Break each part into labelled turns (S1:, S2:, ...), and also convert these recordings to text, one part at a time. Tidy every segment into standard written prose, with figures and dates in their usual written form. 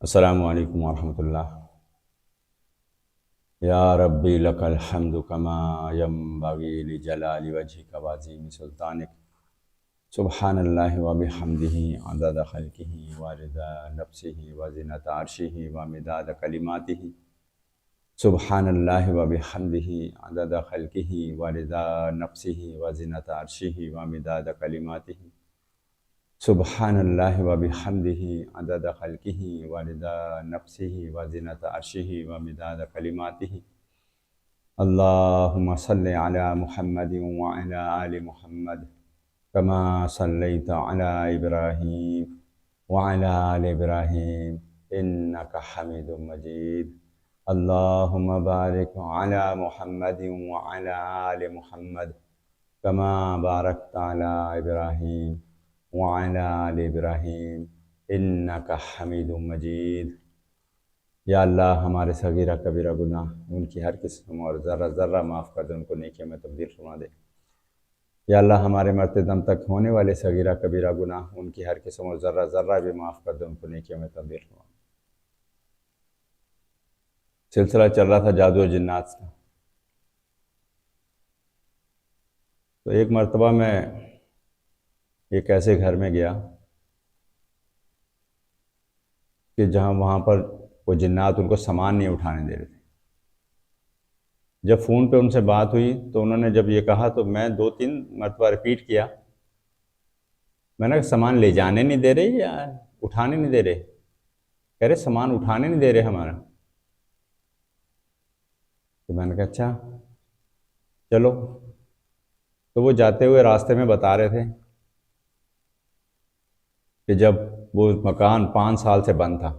S1: अस्सलामु अलैकुम वरहमतुल्लाह। या रब्बी लकल हम्दु कमा यंबगी लिजलाली वजहिका व अज़ीमी सुल्तानिक। सुब्हानल्लाहि व बिहम्दिही अदद खल्किही व रिदा नफ्सिही व ज़िनत अर्शिही व मिदाद कलिमातिही। सुब्हानल्लाहि व बिहम्दिही अदद खल्किही व रिदा नफ्सिही व ज़िनत अर्शिही व मिदाद कलिमातिही। सुब्हानल्लाहि व बिहम्दिही अदद खल्किही व रिदा नफ्सिही व ज़िनत अर्शिही व मिदाद कलिमातिही। अल्लाहुम्मा सल्लि अला मुहम्मदिन व अला आलि मुहम्मद कमा सल्लैता अला इब्राहीम व अला आलि इब्राहीम इन्नका हमीदुम मजीद। अल्लाहुम्मा बारिक अला मुहम्मदिन व अला आलि मुहम्मद कमा बारकता अला इब्राहीम व अला आलि इब्राहीम इन्नका हमीदुम मजीद। या अल्लाह, हमारे सगीरा कबीरा गुनाह उनकी हर किस्म और ज़र्रा ज़र्रा माफ़ कर दे, उनको नेकियों में तब्दील फरमा दे। या अल्लाह, हमारे मरते दम तक होने वाले सगीरा कबीरा गुनाह उनकी हर किस्म और ज़र्रा ज़र्रा भी माफ़ कर दे, उनको नेकियों में तब्दील फरमा दे। सिलसिला चल रहा था जादू और जिन्नात का। तो एक मरतबा मैं एक ऐसे घर में गया कि जहाँ वहाँ पर वो जिन्नात उनको सामान नहीं उठाने दे रहे थे। जब फ़ोन पे उनसे बात हुई तो उन्होंने जब ये कहा तो मैं 2-3 मरतबा रिपीट किया। मैंने कहा सामान ले जाने नहीं दे रहे या उठाने नहीं दे रहे? कह रहे सामान उठाने नहीं दे रहे हमारा। तो मैंने कहा अच्छा चलो। तो वो जाते हुए रास्ते में बता रहे थे कि जब वो मकान 5 साल से बंद था,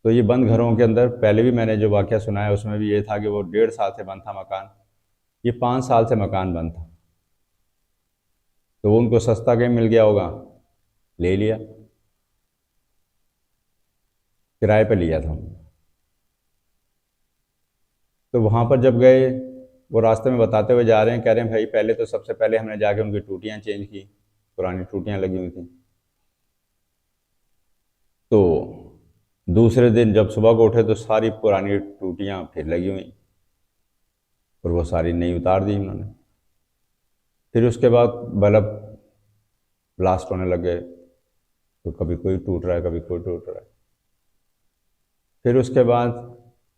S1: तो ये बंद घरों के अंदर पहले भी मैंने जो वाक़या सुना है उसमें भी ये था कि वो 1.5 साल से बंद था मकान, ये 5 साल से मकान बंद था। तो वो उनको सस्ता कहीं मिल गया होगा, ले लिया, किराए पे लिया था। तो वहाँ पर जब गए, वो रास्ते में बताते हुए जा रहे हैं, कह रहे हैं भाई पहले तो सबसे पहले हमने जाके उनकी टूटियाँ चेंज की, पुरानी टूटियाँ लगी हुई थी। तो दूसरे दिन जब सुबह को उठे तो सारी पुरानी टूटियाँ फिर लगी हुई और वो सारी नई उतार दी उन्होंने। फिर उसके बाद बल्ब ब्लास्ट होने लग गए, तो कभी कोई टूट रहा है, कभी कोई टूट रहा है। फिर उसके बाद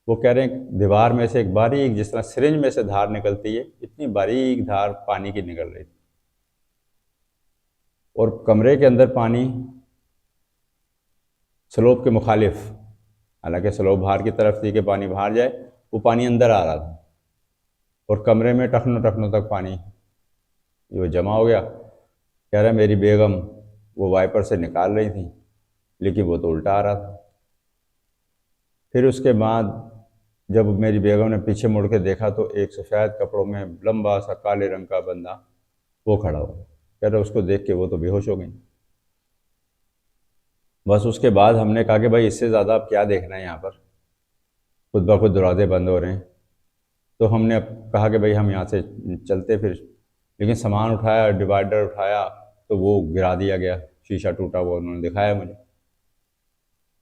S1: वो कह रहे हैं दीवार में से एक बारीक, जिस तरह सिरिंज में से धार निकलती है, इतनी बारीक धार पानी की निकल रही थी और कमरे के अंदर पानी स्लोप के मुखालिफ, हालांकि स्लोप बाहर की तरफ थी कि पानी बाहर जाए, वो पानी अंदर आ रहा था और कमरे में टखनों टखनों तक पानी वो जमा हो गया। कह रहा है मेरी बेगम वो वाइपर से निकाल रही थी, लेकिन वो तो उल्टा आ रहा था। फिर उसके बाद जब मेरी बेगम ने पीछे मुड़ के देखा तो एक सफ़ेद कपड़ों में लंबा सा काले रंग का बंदा वो खड़ा हुआ। कह रहा उसको देख के वो तो बेहोश हो गई। बस उसके बाद हमने कहा कि भाई इससे ज़्यादा अब क्या देखना है, यहाँ पर खुद ब खुद दरवाजे बंद हो रहे हैं। तो हमने अब कहा कि भाई हम यहाँ से चलते फिर, लेकिन सामान उठाया, डिवाइडर उठाया तो वो गिरा दिया गया, शीशा टूटा हुआ उन्होंने दिखाया मुझे।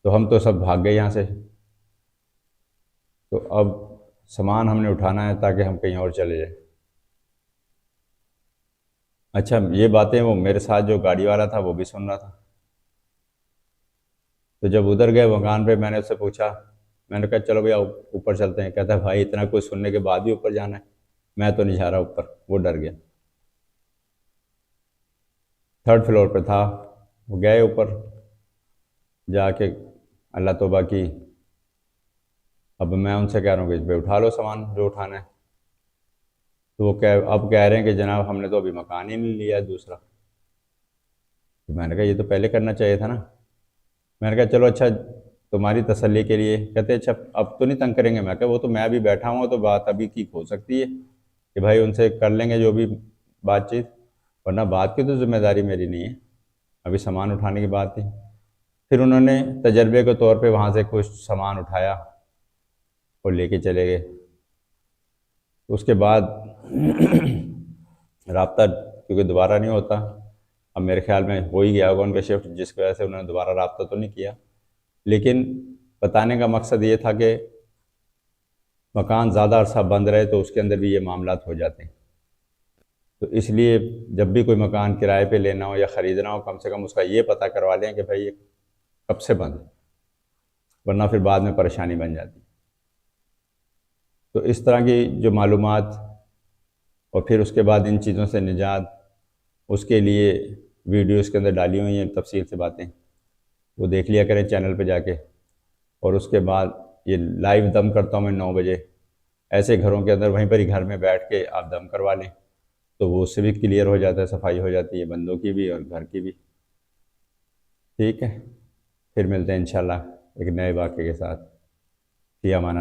S1: तो हम तो सब भाग गए यहाँ से। तो अब सामान हमने उठाना है ताकि हम कहीं और चले जाए। अच्छा, ये बातें वो मेरे साथ जो गाड़ी वाला था वो भी सुन रहा था। तो जब उधर गए मकान पे, मैंने उससे पूछा, मैंने कहा चलो भैया ऊपर चलते हैं। कहता है भाई इतना कुछ सुनने के बाद भी ऊपर जाना है? मैं तो नहीं जा रहा ऊपर। वो डर गया। 3rd फ्लोर पे था। वो गए ऊपर, जाके अल्लाह तौबा की। अब मैं उनसे कह रहा हूँ कि भाई उठा लो सामान जो उठाना है। तो वो अब कह रहे हैं कि जनाब हमने तो अभी मकान ही नहीं लिया है दूसरा। तो मैंने कहा ये तो पहले करना चाहिए था ना। मैंने कहा चलो अच्छा तुम्हारी तसल्ली के लिए। कहते अच्छा अब तो नहीं तंग करेंगे? मैं कहा वो तो मैं अभी बैठा हूँ, तो बात अभी की हो सकती है कि भाई उनसे कर लेंगे जो भी बातचीत, वरना बात की तो जिम्मेदारी मेरी नहीं है, अभी सामान उठाने की बात थी। फिर उन्होंने तजर्बे के तौर पे वहाँ से कुछ सामान उठाया और लेके चले गए। उसके बाद राब्ता क्योंकि दोबारा नहीं होता, अब मेरे ख्याल में हो ही गया होगा उनका शिफ्ट, जिसकी वजह से उन्होंने दोबारा रब्ता तो नहीं किया। लेकिन बताने का मकसद ये था कि मकान ज़्यादा अरसा बंद रहे तो उसके अंदर भी ये मामलात हो जाते हैं। तो इसलिए जब भी कोई मकान किराए पे लेना हो या ख़रीदना हो, कम से कम उसका ये पता करवा लें कि भाई ये कब से बंद है, वरना फिर बाद में परेशानी बन जाती है। तो इस तरह की जो मालूमात और फिर उसके बाद इन चीज़ों से निजात, उसके लिए वीडियोस के अंदर डाली हुई हैं तफसील से बातें, वो देख लिया करें चैनल पे जाके। और उसके बाद ये लाइव दम करता हूँ मैं 9 बजे, ऐसे घरों के अंदर वहीं पर ही घर में बैठ के आप दम करवा लें, तो वो उससे भी क्लियर हो जाता है, सफाई हो जाती है बंदों की भी और घर की भी। ठीक है, फिर मिलते हैं इंशाल्लाह एक नए वाक़े के साथ। फिया अमान।